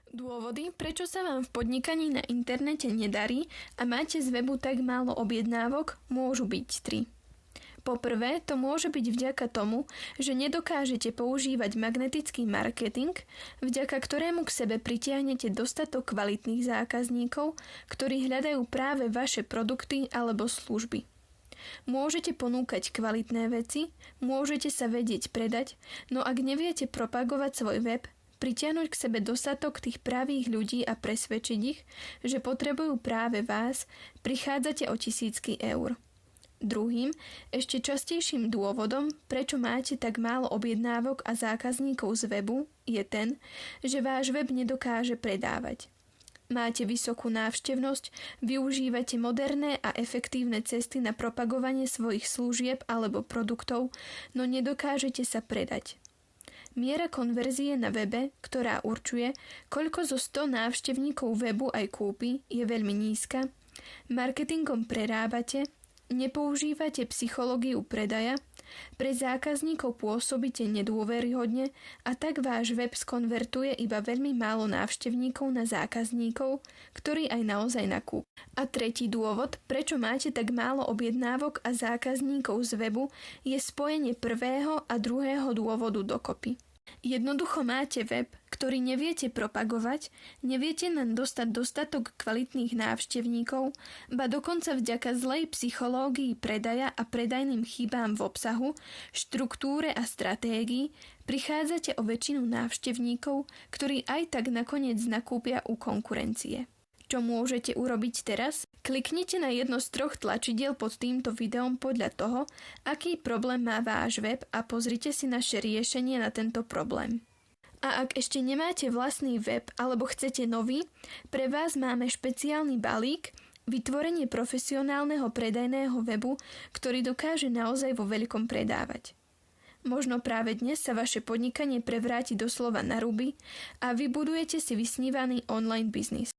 Dôvody, prečo sa vám v podnikaní na internete nedarí a máte z webu tak málo objednávok, môžu byť 3. Po prvé, to môže byť vďaka tomu, že nedokážete používať magnetický marketing, vďaka ktorému k sebe pritiahnete dostatok kvalitných zákazníkov, ktorí hľadajú práve vaše produkty alebo služby. Môžete ponúkať kvalitné veci, môžete sa vedieť predať, no ak neviete propagovať svoj web, pritiahnuť k sebe dostatok tých pravých ľudí a presvedčiť ich, že potrebujú práve vás, prichádzate o tisícky eur. Druhým, ešte častejším dôvodom, prečo máte tak málo objednávok a zákazníkov z webu, je ten, že váš web nedokáže predávať. Máte vysokú návštevnosť, využívate moderné a efektívne cesty na propagovanie svojich služieb alebo produktov, no nedokážete sa predať. Miera konverzie na webe, ktorá určuje, koľko zo 100 návštevníkov webu aj kúpi, je veľmi nízka, marketingom prerábate, nepoužívate psychológiu predaja, pre zákazníkov pôsobíte nedôveryhodne a tak váš web skonvertuje iba veľmi málo návštevníkov na zákazníkov, ktorí aj naozaj nakúpia. A tretí dôvod, prečo máte tak málo objednávok a zákazníkov z webu, je spojenie prvého a druhého dôvodu dokopy. Jednoducho máte web, ktorý neviete propagovať, neviete naň dostať dostatok kvalitných návštevníkov, ba dokonca vďaka zlej psychológii predaja a predajným chybám v obsahu, štruktúre a stratégii prichádzate o väčšinu návštevníkov, ktorí aj tak nakoniec nakúpia u konkurencie. Čo môžete urobiť teraz? Kliknite na jedno z 3 tlačidiel pod týmto videom podľa toho, aký problém má váš web a pozrite si naše riešenie na tento problém. A ak ešte nemáte vlastný web alebo chcete nový, pre vás máme špeciálny balík vytvorenie profesionálneho predajného webu, ktorý dokáže naozaj vo veľkom predávať. Možno práve dnes sa vaše podnikanie prevráti doslova na ruby a vybudujete si vysnívaný online biznis.